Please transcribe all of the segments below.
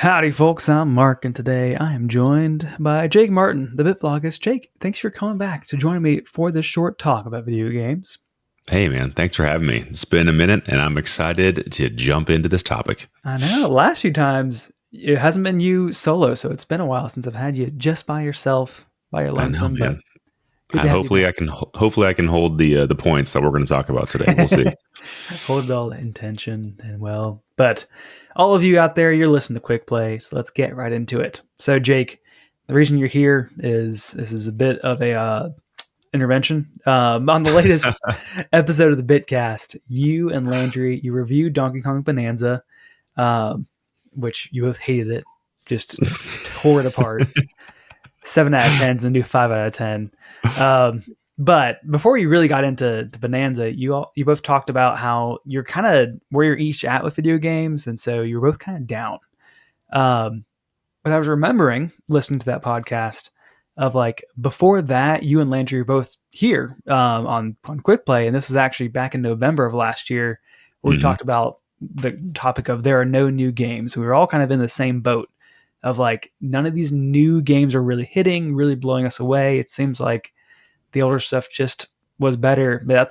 Howdy, folks. I'm Mark, and today I am joined by Jake Martin, the BitBloggist. Jake, thanks for coming back to join me for this short talk about video games. Hey, man, thanks for having me. It's been a minute, and I'm excited to jump into this topic. I know, last few times it hasn't been you solo, so it's been a while since I've had you just by yourself, by your I know, lonesome. But man. good to have you Hopefully, back. I can hold the points that we're going to talk about today. We'll see. Hold all the intention and well. But all of you out there, you're listening to Quick Play, so let's get right into it. So, Jake, the reason you're here is this is a bit of a intervention. On the latest episode of the Bitcast, you and Landry, you reviewed Donkey Kong Bonanza, which you both hated it, just tore it apart. 7 out of 10 is the new 5 out of 10. But before you really got into Bonanza, you both talked about how you're kind of where you're each at with video games, and so you're both kind of down. But I was remembering listening to that podcast of like before that, you and Landry were both here on Quick Play, and this was actually back in November of last year, where we talked about the topic of there are no new games. We were all kind of in the same boat of like none of these new games are really hitting, really blowing us away. It seems like the older stuff just was better. But at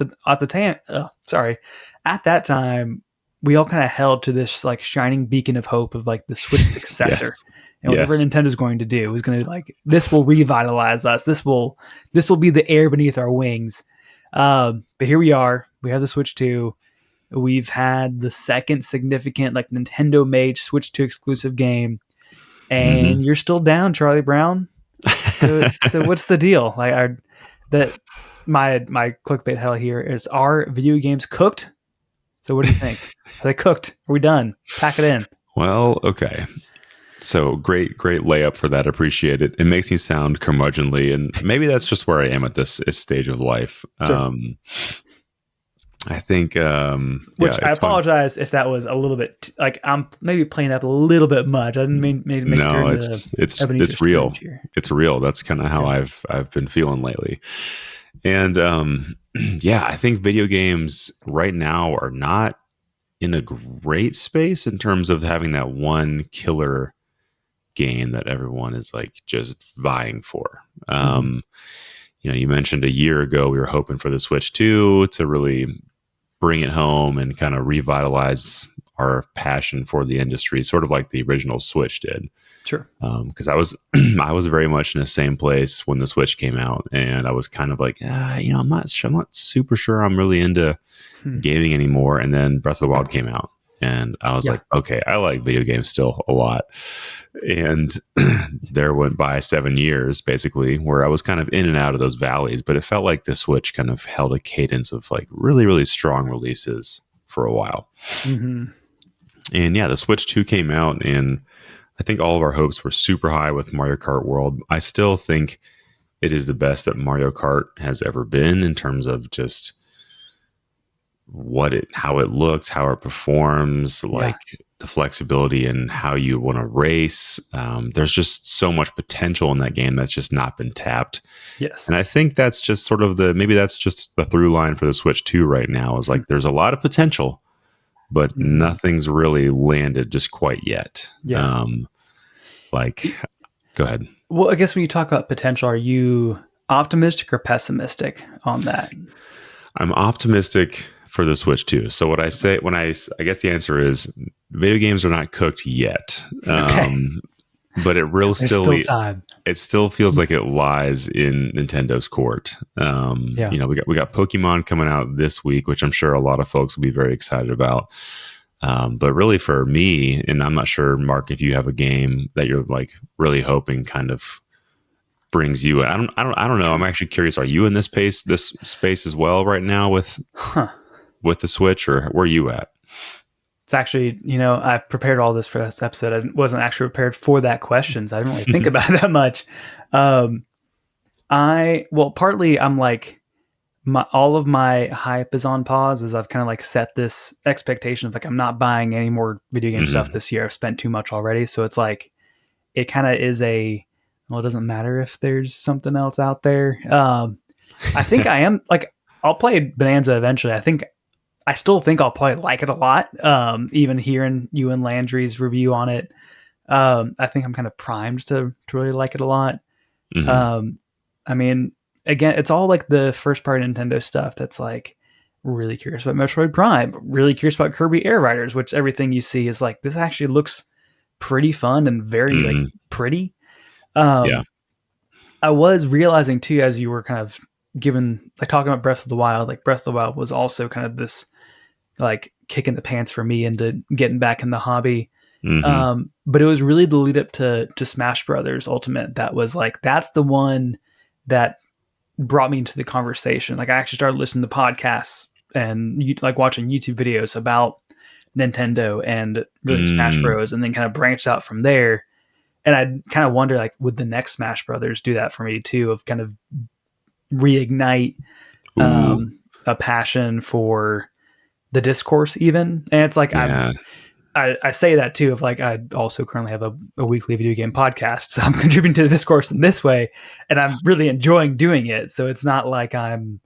that time, we all kind of held to this like shining beacon of hope of like the Switch successor. Yes. And whatever Nintendo's going to do is going to like, this will revitalize us. This will be the air beneath our wings. But here we are. We have the Switch 2. We've had the second significant like Nintendo made Switch 2 exclusive game. And you're still down, Charlie Brown. So what's the deal? Like my clickbait hell here is, are video games cooked? So what do you think? Are they cooked? Are we done? Pack it in. Well, okay. So great layup for that. Appreciate it. It makes me sound curmudgeonly, and maybe that's just where I am at this stage of life. Sure. I think, which I apologize if that was a little bit like I'm maybe playing up a little bit much. I didn't mean to make no, it's real. It's real. That's kind of how I've been feeling lately. And I think video games right now are not in a great space in terms of having that one killer game that everyone is like just vying for. You mentioned a year ago we were hoping for the Switch 2 to really bring it home and kind of revitalize our passion for the industry, sort of like the original Switch did. Sure. Because I was very much in the same place when the Switch came out, and I was kind of like, I'm not super sure I'm really into gaming anymore. And then Breath of the Wild came out, and I was like, okay, I like video games still a lot. And there went by 7 years, basically, where I was kind of in and out of those valleys, but it felt like the Switch kind of held a cadence of like really, really strong releases for a while. And the Switch 2 came out, and I think all of our hopes were super high with Mario Kart World. I still think it is the best that Mario Kart has ever been in terms of just how it looks, how it performs, like the flexibility and how you want to race. There's just so much potential in that game that's just not been tapped. Yes. And I think that's just sort of maybe that's just the through line for the Switch 2 right now is like, there's a lot of potential, but nothing's really landed just quite yet. Yeah. Go ahead. Well, I guess when you talk about potential, are you optimistic or pessimistic on that? I'm optimistic for the Switch 2. So what I say I guess the answer is video games are not cooked yet. Okay. But it really still time. It still feels like it lies in Nintendo's court. We got Pokemon coming out this week, which I'm sure a lot of folks will be very excited about. But really for me, and I'm not sure, Mark, if you have a game that you're like really hoping kind of brings you. I don't know. I'm actually curious. Are you in this space as well right now with the Switch, or where are you at? It's actually, I prepared all this for this episode. I wasn't actually prepared for that question, so I didn't really think about it that much. Partly I'm like, all of my hype is on pause as I've kind of like set this expectation of like, I'm not buying any more video game stuff this year. I've spent too much already. So it's like, it kind of is it doesn't matter if there's something else out there. I think I am like, I'll play Bonanza eventually. I still think I'll probably like it a lot. Even hearing you and Landry's review on it, I think I'm kind of primed to really like it a lot. Hmm. Um, I mean, again, it's all like the first party Nintendo stuff that's like really curious about Metroid Prime, really curious about Kirby Air Riders, which everything you see is like, this actually looks pretty fun and very like Hmm. pretty. Yeah. Um, I was realizing too, as you were kind of given like talking about Breath of the Wild, like Breath of the Wild was also kind of this like kick in the pants for me into getting back in the hobby. Hmm. But it was really the lead up to Smash Brothers Ultimate that was like that's the one that brought me into the conversation. Like I actually started listening to podcasts and like watching YouTube videos about Nintendo and really Smash Mm. Bros. And then kind of branched out from there. And I kind of wonder like, would the next Smash Brothers do that for me too? Of kind of reignite Ooh. a passion for the discourse even. And it's like Yeah. I say that too of like I also currently have a weekly video game podcast, so I'm contributing to the discourse in this way, and I'm really enjoying doing it. So it's not like I'm,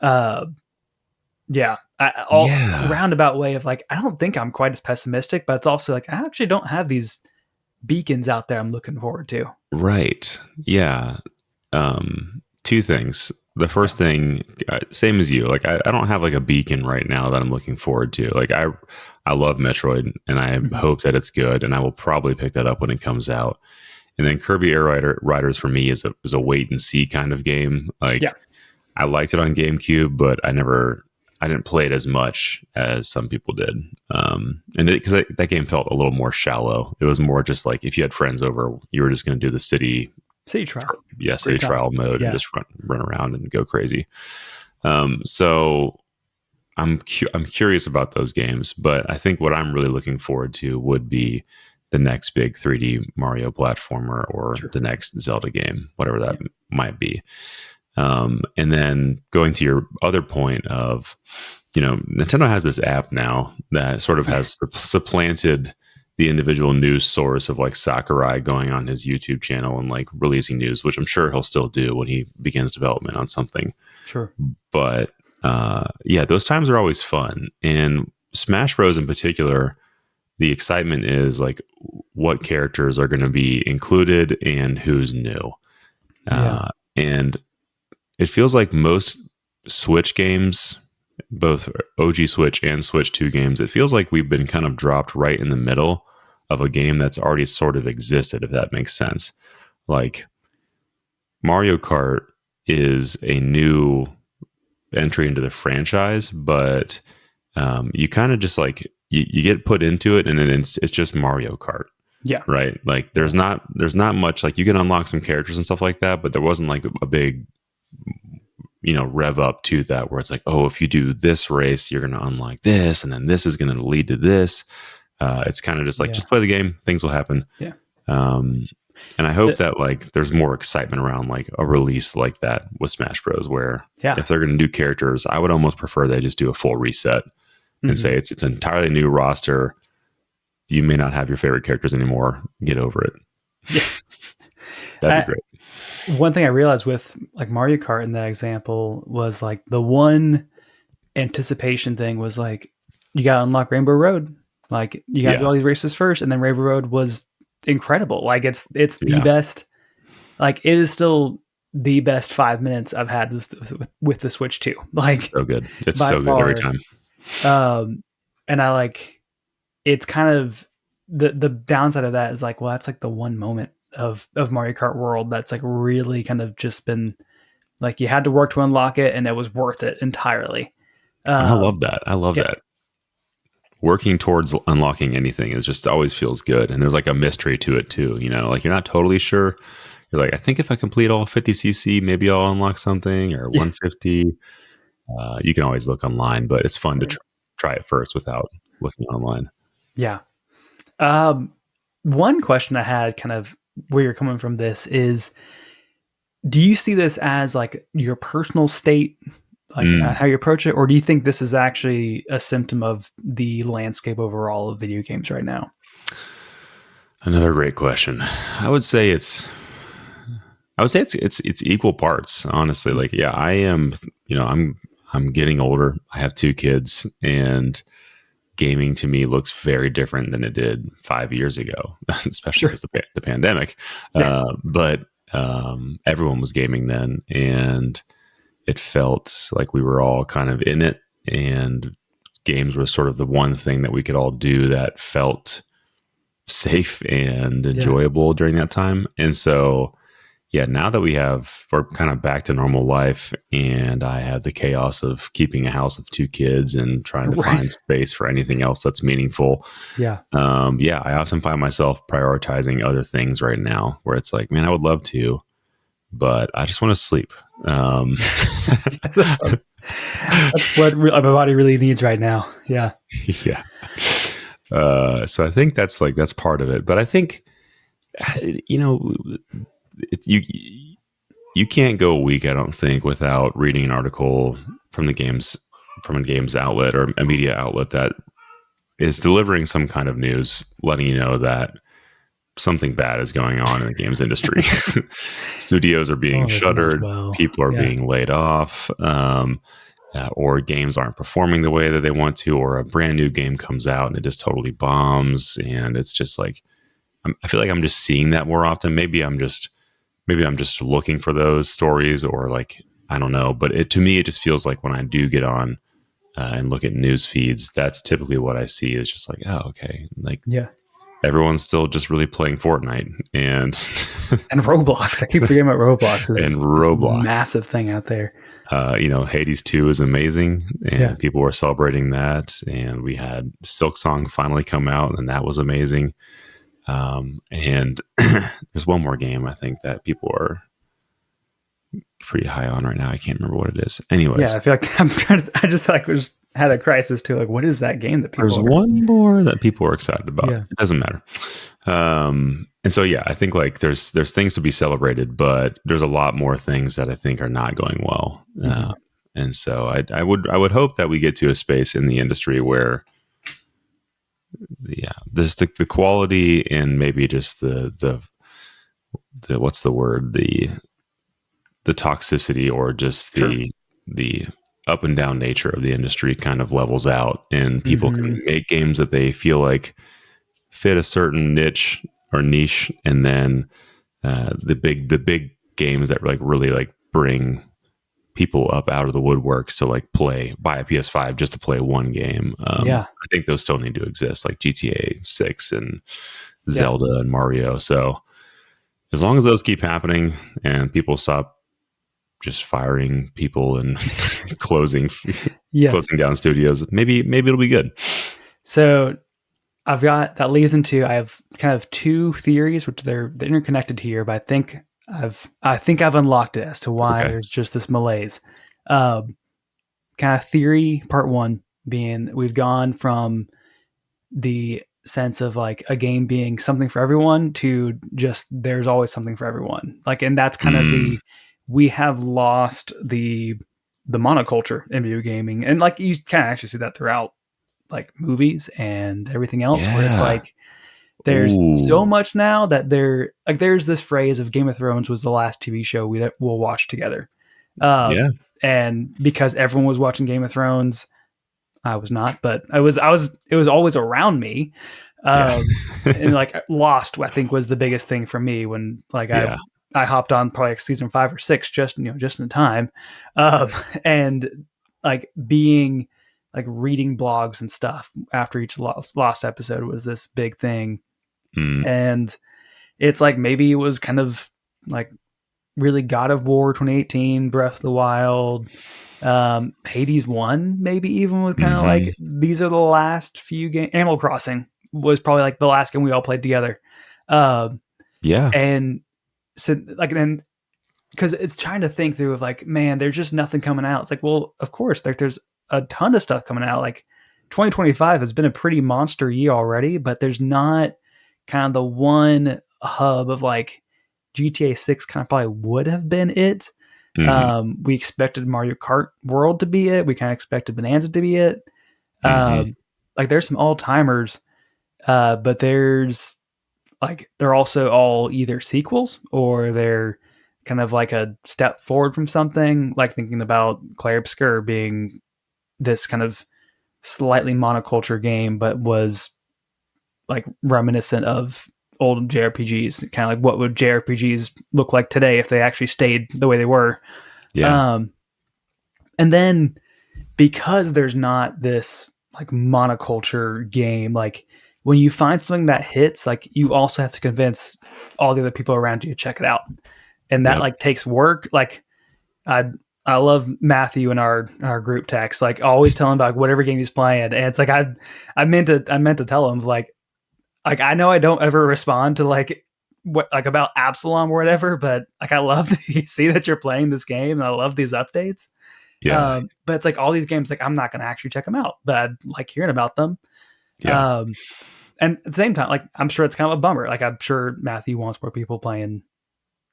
uh, yeah, all Yeah. roundabout way of like I don't think I'm quite as pessimistic, but it's also like I actually don't have these beacons out there I'm looking forward to. Right. Yeah. Two things. The Yeah. first thing, same as you. Like, I don't have like a beacon right now that I'm looking forward to. Like, I love Metroid, and I Mhm. hope that it's good, and I will probably pick that up when it comes out. And then Kirby Riders for me is a wait and see kind of game. Yeah. Like, I liked it on GameCube, but I didn't play it as much as some people did. And because that game felt a little more shallow. It was more just like if you had friends over, you were just going to do the City trial. city Great time. trial mode and Yeah. just run around and go crazy. So I'm curious about those games, but I think what I'm really looking forward to would be the next big 3D Mario platformer or Sure. the next Zelda game, whatever that Yeah. might be. And then going to your other point of, Nintendo has this app now that sort of has supplanted the individual news source of like Sakurai going on his YouTube channel and like releasing news, which I'm sure he'll still do when he begins development on something. Sure. But yeah, those times are always fun. And Smash Bros. In particular, the excitement is like what characters are going to be included and who's new. Yeah. And it feels like most Switch games, both OG Switch and Switch 2 games, it feels like we've been kind of dropped right in the middle of a game that's already sort of existed, if that makes sense. Like Mario Kart is a new entry into the franchise, but you kind of just like you get put into it and then it's just Mario Kart. Yeah. Right. Like there's not much like you can unlock some characters and stuff like that, but there wasn't like a big rev up to that where it's like, oh, if you do this race, you're going to unlock this, and then this is going to lead to this. It's kind of just like, Yeah. just play the game, things will happen. Yeah. And I hope that like there's more excitement around like a release like that with Smash Bros. Where if they're going to do characters, I would almost prefer they just do a full reset and say it's an entirely new roster. You may not have your favorite characters anymore. Get over it. Yeah. That'd be great. One thing I realized with like Mario Kart in that example was like the one anticipation thing was like you got to unlock Rainbow Road. Like you got to do all these races first, and then Rainbow Road was incredible. Like it's the best. Like it is still the best 5 minutes I've had with the Switch 2. Like so good. It's by so far. good every time. And I like it's kind of the downside of that is like, well, that's like the one moment of Mario Kart World that's like really kind of just been like you had to work to unlock it, and it was worth it entirely. I love that. I love that. Working towards unlocking anything is just always feels good, and there's like a mystery to it too. Like you're not totally sure. You're like, I think if I complete all 50cc, maybe I'll unlock something or 150. You can always look online, but it's fun to try it first without looking online. Yeah. One question I had kind of where you're coming from this is, do you see this as like your personal state, like how you approach it, or do you think this is actually a symptom of the landscape overall of video games right now? Another great question. I would say it's equal parts, honestly. Like, yeah, I am, I'm getting older. I have 2 kids, and gaming to me looks very different than it did 5 years ago, especially Sure. because the pandemic. Yeah. But everyone was gaming then, and it felt like we were all kind of in it, and games was sort of the one thing that we could all do that felt safe and Yeah. enjoyable during that time. And so, yeah, now that we're kind of back to normal life, and I have the chaos of keeping a house of 2 kids and trying to Right. find space for anything else that's meaningful. Yeah. Yeah, I often find myself prioritizing other things right now where it's like, man, I would love to, but I just want to sleep. That's what my body really needs right now. Yeah. Yeah. So I think that's part of it. But I think, you know, you can't go a week, I don't think, without reading an article from a games outlet or a media outlet that is delivering some kind of news, letting you know that something bad is going on in the games industry. Studios are being As much shuttered, well. people are Yeah. being laid off, or games aren't performing the way that they want to, or a brand new game comes out and it just totally bombs, and it's just like I feel like I'm just seeing that more often. Maybe I'm just looking for those stories, or like I don't know. But to me, it just feels like when I do get on and look at news feeds, that's typically what I see is just like, oh, okay, like Yeah. everyone's still just really playing Fortnite and And Roblox. I keep forgetting about Roblox. and Is this Roblox. massive thing out there. Hades 2 is amazing, Yeah. and people were celebrating that. And we had Silksong finally come out, and that was amazing. And there's one more game I think that people are pretty high on right now. I can't remember what it is. Anyways, Yeah. I feel like I just like had a crisis too. Like, what is that game that people there's are? one more that people are excited about. Yeah. It doesn't matter. And so, yeah, I think like there's things to be celebrated, but there's a lot more things that I think are not going well. Mhm. And so I would hope that we get to a space in the industry where, yeah, there's the quality and maybe just the what's the word, the toxicity, or just Sure. the up and down nature of the industry kind of levels out, and people Mhm. can make games that they feel like fit a certain niche or niche, and then the big games that like really like bring people up out of the woodworks to like buy a PS5 just to play one game. Yeah. I think those still need to exist, like GTA 6 and Yeah. Zelda and Mario. So as long as those keep happening and people stop just firing people and closing Yes. down studios, maybe it'll be good. So I've got that leads into I have kind of two theories, which they're interconnected here, but I think I've unlocked it as to why Okay. there's just this malaise. Um, Kind of theory part one being that we've gone from the sense of like a game being something for everyone to just there's always something for everyone. Like, and that's kind of Mm, we have lost the monoculture in video gaming, and like you kind of actually see that throughout like movies and everything else, where it's yeah. like there's so Ooh. much now that there's this phrase of Game of Thrones was the last TV show we'll watch together. Yeah. And because everyone was watching Game of Thrones, I was not, but it was always around me. Yeah. And like Lost, I think was the biggest thing for me when like Yeah. I hopped on probably like season 5 or 6, just in time. And like being like reading blogs and stuff after each lost episode was this big thing. Mm, And it's like maybe it was kind of like really God of War 2018, Breath of the Wild, Hades 1, maybe even was kind of hmm. like these are the last few games. Animal Crossing was probably like the last game we all played together. Um, Yeah. and so like then because it's trying to think through of like, man, there's just nothing coming out. It's like, well, of course, like there's a ton of stuff coming out. Like 2025 has been a pretty monster year already, but there's not kind of the one hub of like GTA 6 kind of probably would have been it. Hmm. We expected Mario Kart World to be it. We kind of expected Bonanza to be it. Hmm. Like there's some all timers, but there's like they're also all either sequels or they're kind of like a step forward from something. Like thinking about Clair Obscur being this kind of slightly monoculture game, but was like reminiscent of old JRPGs, kind of like what would JRPGs look like today if they actually stayed the way they were. Yeah. Um, and then because there's not this like monoculture game, like when you find something that hits, like you also have to convince all the other people around you to check it out. And that Yep. like takes work. Like I I love Matthew in our group text, like always telling about whatever game he's playing. And it's like I meant to tell him like I know I don't ever respond to like what like about Absolom or whatever, but like I love that you see that you're playing this game and I love these updates. Yeah. But it's like all these games, like I'm not going to actually check them out, but I like hearing about them. Yeah. Um, and at the same time, like I'm sure it's kind of a bummer. Like I'm sure Matthew wants more people playing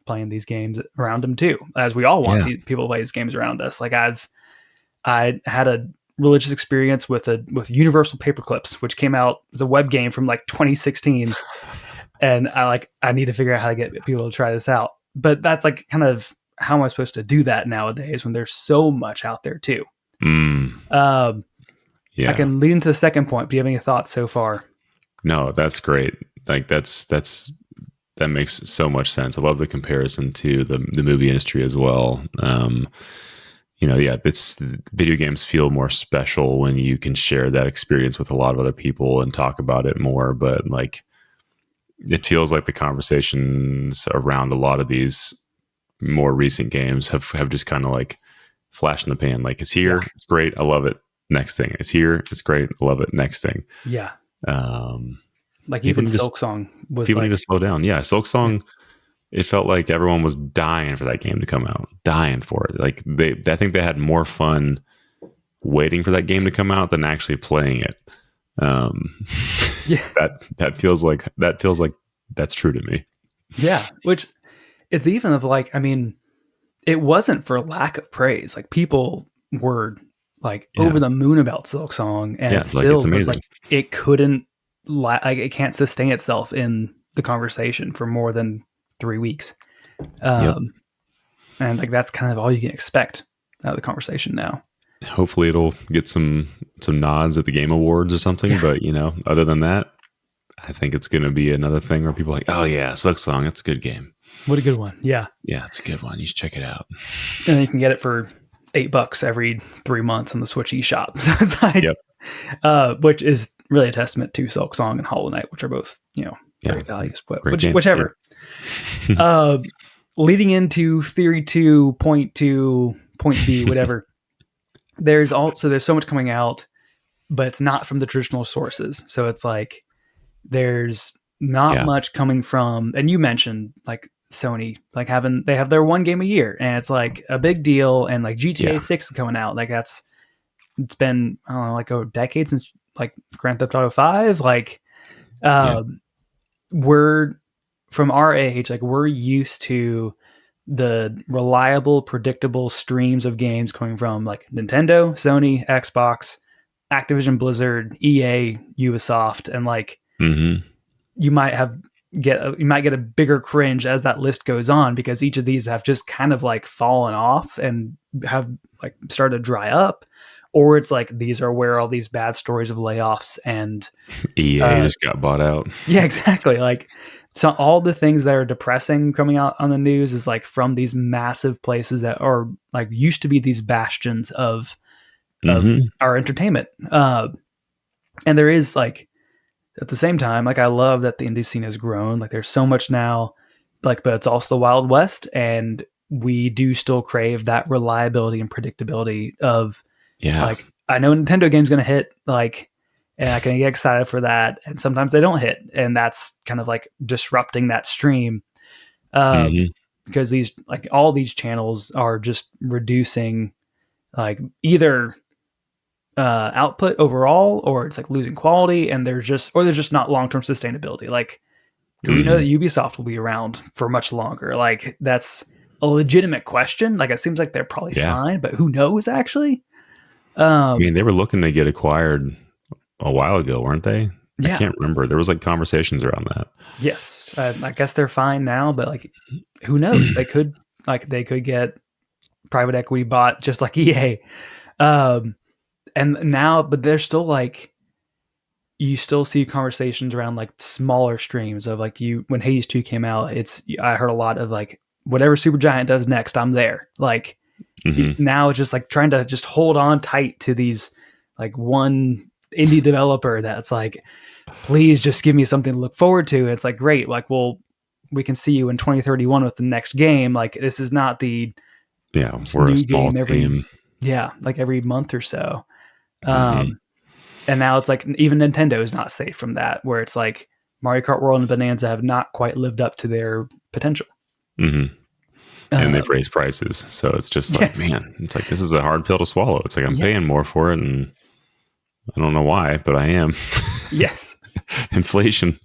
these games around him too, as we all want Yeah. people to play these games around us. Like I had a religious experience with Universal Paperclips, which came out as a web game from like 2016, and I need to figure out how to get people to try this out. But that's like kind of how am I supposed to do that nowadays when there's so much out there too. Um, Yeah. I can lead into the second point. Do you have any thoughts so far? No, that's great. Like that makes so much sense. I love the comparison to the movie industry as well. Yeah, it's video games feel more special when you can share that experience with a lot of other people and talk about it more. But like, it feels like the conversations around a lot of these more recent games have just kind of like flash in the pan. Like it's here, it's great, I love it. Next thing, it's here, it's great, I love it. Next thing, Yeah. Like people even need to, Silksong was people like, need to slow down. Yeah, Silksong. It felt like everyone was dying for that game to come out, dying for it. Like I think they had more fun waiting for that game to come out than actually playing it. yeah, that feels like that's true to me. yeah. Which it's even of like, I mean, it wasn't for lack of praise. Like people were like Yeah, over the moon about Silksong, and yeah, it like it's still was amazing. like it couldn't like it can't sustain itself in the conversation for more than 3 weeks. Yep. And like that's kind of all you can expect out of the conversation now. Hopefully, it'll get some nods at the Game Awards or something. Yeah. But other than that, I think it's going to be another thing where people are like, oh yeah, Silksong, it's a good game. What a good one. Yeah. Yeah, it's a good one. You should check it out. And you can get it for $8 every 3 months in the Switch eShop. So it's like, which is really a testament to Silksong and Hollow Knight, which are both, great values, but whichever. Leading into theory 2, point 2, point B, whatever. There's so much coming out, but it's not from the traditional sources. So it's like, there's not much coming from, and you mentioned like Sony, like they have their one game a year and it's like a big deal. And like GTA 6 is coming out. Like it's been, I don't know, like a decade since like Grand Theft Auto 5. Like, we're from our age, like we're used to the reliable, predictable streams of games coming from like Nintendo, Sony, Xbox, Activision, Blizzard, EA, Ubisoft, and like you might get a bigger cringe as that list goes on because each of these have just kind of like fallen off and have like started to dry up, or it's like these are where all these bad stories of layoffs and EA just got bought out. Yeah, exactly. Like, so all the things that are depressing coming out on the news is like from these massive places that are like used to be these bastions of our entertainment. And there is like, at the same time, like I love that the indie scene has grown. Like there's so much now, like, but it's also the Wild West, and we do still crave that reliability and predictability of, like, I know Nintendo game's going to hit, like, and I can get excited for that. And sometimes they don't hit, and that's kind of like disrupting that stream. Because these, like, all these channels are just reducing, like, either output overall, or it's like losing quality, and there's just not long-term sustainability. Like, do we know that Ubisoft will be around for much longer? Like, that's a legitimate question. Like, it seems like they're probably fine, but who knows actually? I mean, they were looking to get acquired a while ago, weren't they? Yeah. I can't remember. There was like conversations around that. Yes. I guess they're fine now, but like, who knows? they could get private equity bought just like EA. and now, but there's still like, you still see conversations around like smaller streams of like, when Hades 2 came out, I heard a lot of like, whatever Supergiant does next, I'm there. Like now it's just like trying to just hold on tight to these, like one indie developer that's like, please just give me something to look forward to. It's like, great. Like, well, we can see you in 2031 with the next game. Like, this is not the we're a small team. like every month or so. And now it's like even Nintendo is not safe from that, where it's like Mario Kart World and Bananza have not quite lived up to their potential. And they've raised prices. So it's just like, man, it's like, this is a hard pill to swallow. It's like, I'm paying more for it. And I don't know why, but I am. Yes. Inflation.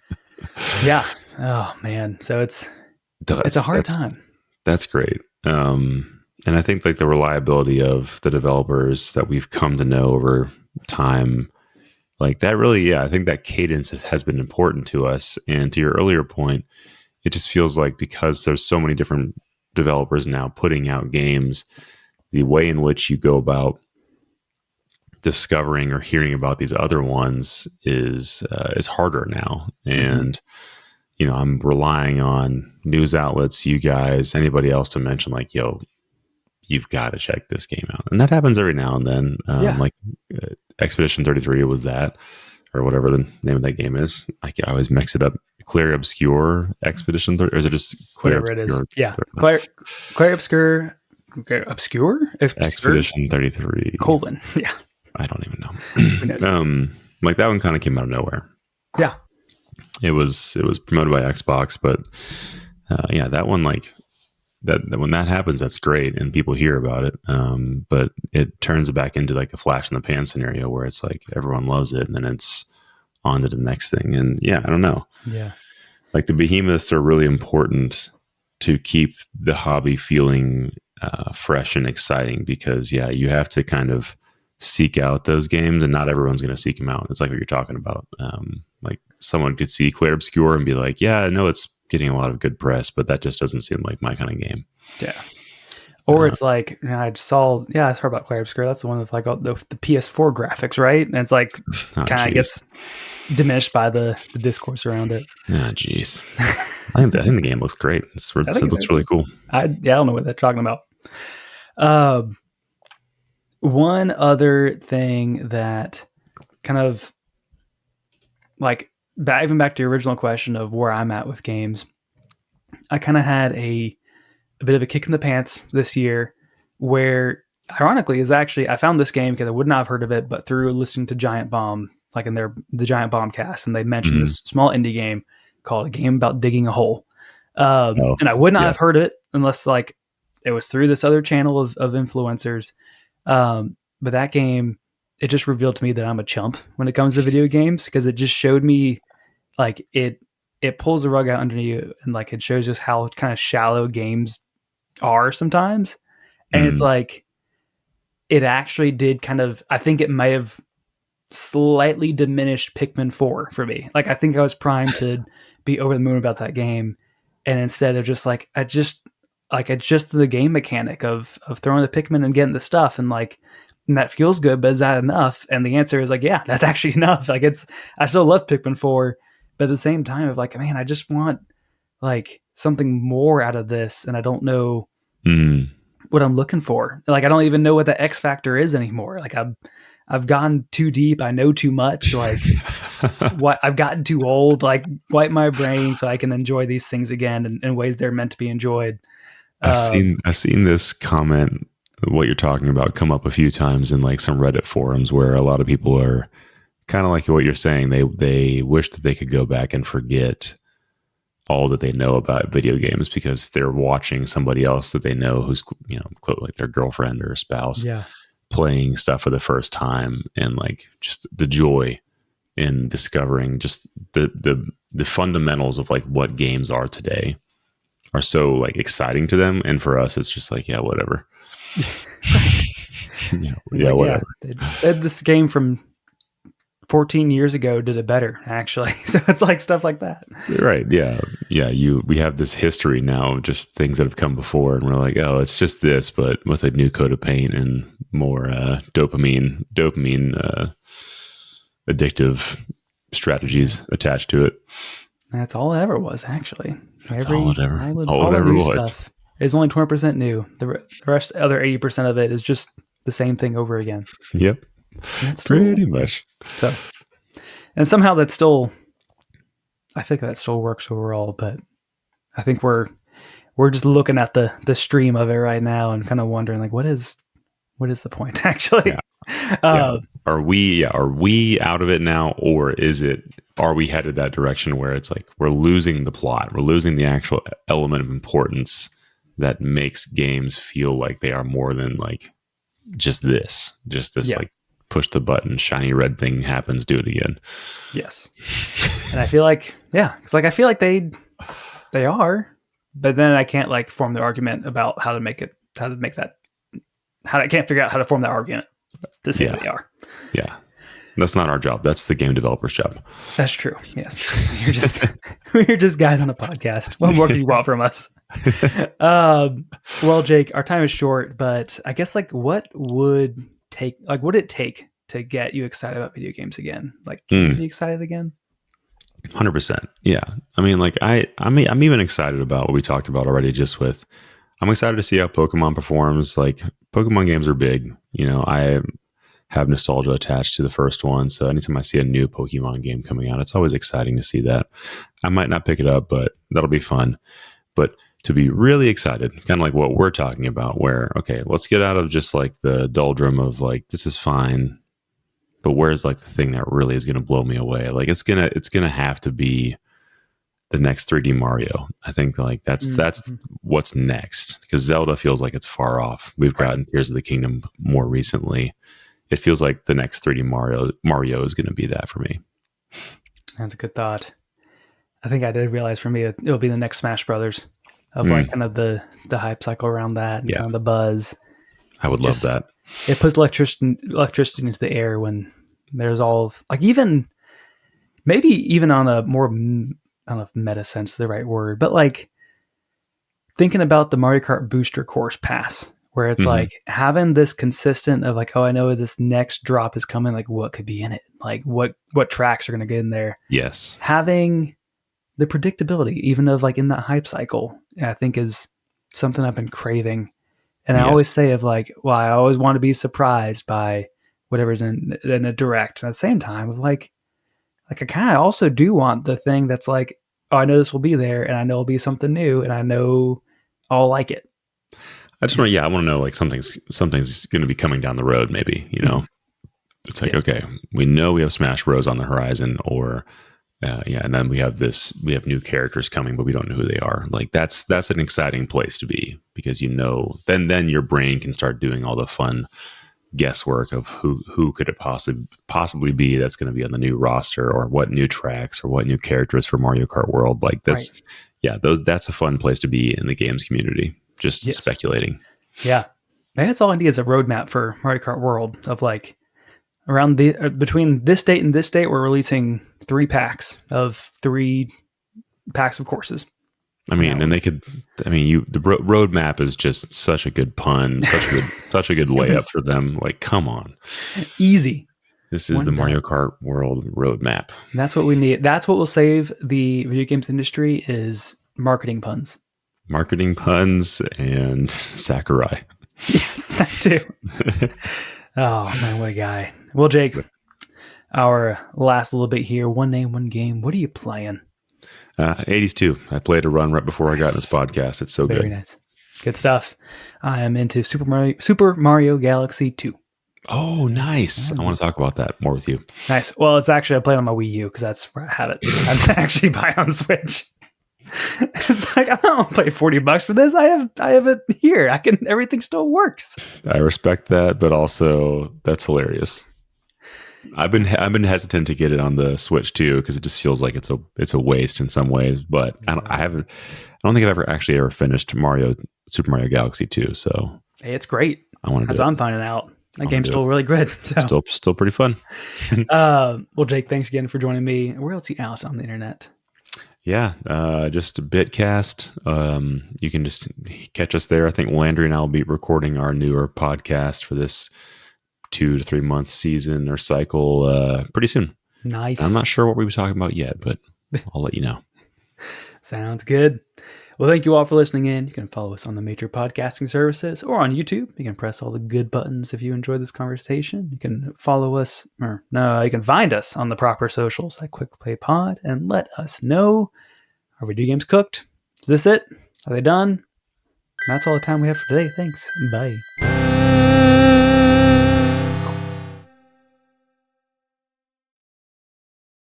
Yeah. Oh man. So it's a hard time. That's great. And I think like the reliability of the developers that we've come to know over time, like that really, I think that cadence has been important to us. And to your earlier point, it just feels like because there's so many different developers now putting out games, the way in which you go about discovering or hearing about these other ones is harder now. And I'm relying on news outlets, you guys, anybody else to mention like, yo, you've got to check this game out. And that happens every now and then. Like Expedition 33 was that, or whatever the name of that game is. I always mix it up. Clair Obscur Expedition 30, or is it just Clair Whatever Obscur? It is. Yeah. Clair Obscur. Obscure? Expedition 33. Colon. Yeah. I don't even know. Like that one kind of came out of nowhere. Yeah. It was promoted by Xbox, but that one, like that when that happens, that's great and people hear about it. But it turns it back into like a flash in the pan scenario where it's like everyone loves it and then it's on to the next thing. And I don't know. Yeah. Like the behemoths are really important to keep the hobby feeling fresh and exciting because you have to kind of seek out those games and not everyone's going to seek them out. It's like what you're talking about. Like someone could see Clair Obscur and be like, yeah, I know it's getting a lot of good press, but that just doesn't seem like my kind of game. Yeah. Or it's like, I heard about Clair Obscur. That's the one with like the PS4 graphics, right? And it's like kind of gets diminished by the discourse around it. Ah, jeez. I think the game looks great. It looks really cool. I don't know what they're talking about. One other thing that kind of like even back to your original question of where I'm at with games, I kind of had a bit of a kick in the pants this year where ironically is actually, I found this game because I would not have heard of it, but through listening to Giant Bomb, like in the Giant Bomb cast, and they mentioned this small indie game called A Game About Digging a Hole. And I would not have heard of it unless like it was through this other channel of influencers. But that game, it just revealed to me that I'm a chump when it comes to video games because it just showed me like it pulls the rug out under you and like it shows just how kind of shallow games are sometimes. And it's like, it actually did kind of, I think it may have slightly diminished Pikmin 4 for me. Like, I think I was primed to be over the moon about that game. And instead of just like, it's just the game mechanic of throwing the Pikmin and getting the stuff and like, and that feels good, but is that enough? And the answer is like, yeah, that's actually enough. Like I still love Pikmin 4, but at the same time of like, man, I just want like something more out of this. And I don't know what I'm looking for. Like, I don't even know what the X factor is anymore. Like I've gone too deep. I know too much. Like what I've gotten too old, like wipe my brain so I can enjoy these things again in ways they're meant to be enjoyed. I've seen this comment, what you're talking about, come up a few times in like some Reddit forums where a lot of people are kind of like what you're saying. They wish that they could go back and forget all that they know about video games because they're watching somebody else that they know who's, like their girlfriend or spouse playing stuff for the first time, and like just the joy in discovering just the fundamentals of like what games are today are so like exciting to them. And for us, it's just like, yeah, whatever. Whatever. They had this game from 14 years ago did it better, actually. So it's like stuff like that. Right. Yeah. Yeah. We have this history now of just things that have come before, and we're like, oh, it's just this, but with a new coat of paint and more dopamine addictive strategies attached to it. That's all it ever was, actually. That's all it ever new was. Stuff is only 20% new. The rest, other 80% of it is just the same thing over again. Yep. That's pretty much. So, and somehow that's still, I think that still works overall, but I think we're just looking at the stream of it right now and kind of wondering like, what is the point actually? Yeah. Are we out of it now, or are we headed that direction where it's like we're losing the plot, we're losing the actual element of importance that makes games feel like they are more than like just this like push the button, shiny red thing happens, do it again. Yes. And I feel like, it's like I feel like they are, but then I can't like form the argument about I can't figure out how to form that argument to say they are. Yeah. That's not our job. That's the game developer's job. That's true. Yes. We're just guys on a podcast. What more do you want from us? Well, Jake, our time is short, but I guess like what would it take to get you excited about video games again? Like, can you be excited again? 100%. Yeah. I mean, like I'm even excited about what we talked about already. I'm excited to see how Pokemon performs. Like Pokemon games are big. You know, I have nostalgia attached to the first one. So anytime I see a new Pokemon game coming out, it's always exciting to see that. I might not pick it up, but that'll be fun. But to be really excited, kind of like what we're talking about, where, okay, let's get out of just like the doldrum of like, this is fine, but where's like the thing that really is going to blow me away? Like it's going to have to be the next 3D Mario. I think like that's what's next, because Zelda feels like it's far off. We've gotten Tears of the Kingdom more recently. It feels like the next 3D Mario is going to be that for me. That's a good thought. I think I did realize for me that it'll be the next Smash Brothers of like kind of the hype cycle around that and kind of the buzz. I would love that. It puts electricity into the air when there's all like maybe even on a more, I don't know if meta sense is the right word, but like thinking about the Mario Kart Booster Course Pass, where it's like having this consistent of like, oh, I know this next drop is coming. Like what could be in it? Like what tracks are going to get in there? Yes. Having the predictability, even of like in that hype cycle, I think is something I've been craving. And I always say of like, well, I always want to be surprised by whatever's in a direct. At the same time, of like I kind of also do want the thing that's like, oh, I know this will be there, and I know it'll be something new, and I know I'll like it. I just want to, I want to know like something's going to be coming down the road. Maybe, you know, it's like, okay, we know we have Smash Bros on the horizon, or and then we have new characters coming, but we don't know who they are. Like that's an exciting place to be, because then your brain can start doing all the fun guesswork of who could it possibly be that's going to be on the new roster, or what new tracks or what new characters for Mario Kart World. Like this, that's a fun place to be in the games community. Just speculating. Yeah, that's all I need is a roadmap for Mario Kart World of like around between this date and this date, we're releasing 3 packs of courses. I mean, and the roadmap is just such a good pun, such a good layup for them. Like, come on, easy. This is the Mario Kart World roadmap. And that's what we need. That's what will save the video games industry is marketing puns. Marketing puns and Sakurai. Yes, that too. Oh man, what a guy. Well, Jake, our last little bit here. One name, one game. What are you playing? 80s 2. I played a run right before I got in this podcast. It's so good. Very nice. Good stuff. I am into Super Mario Galaxy 2. Oh, nice. I want to talk about that more with you. Nice. Well, it's actually, I played on my Wii U because that's where I have it. I actually buy on Switch. It's like, I don't pay $40 for this. I have it here. Everything still works. I respect that, but also that's hilarious. I've been hesitant to get it on the Switch too, because it just feels like it's a waste in some ways. But I don't think I've ever finished Super Mario Galaxy 2. So hey, it's great. I want to. As I'm finding out. That game's still really good. So. Still pretty fun. Well, Jake, thanks again for joining me. Where else are you out on the internet? Yeah, just Bitcast. You can just catch us there. I think Landry and I will be recording our newer podcast for this 2 to 3 month season or cycle pretty soon. Nice. I'm not sure what we were talking about yet, but I'll let you know. Sounds good. Well, thank you all for listening in. You can follow us on the major podcasting services or on YouTube. You can press all the good buttons if you enjoyed this conversation. You can follow us, or no, you can find us on the proper socials at Quick Play Pod and let us know, are video games cooked? Is this it? Are they done? That's all the time we have for today. Thanks. Bye.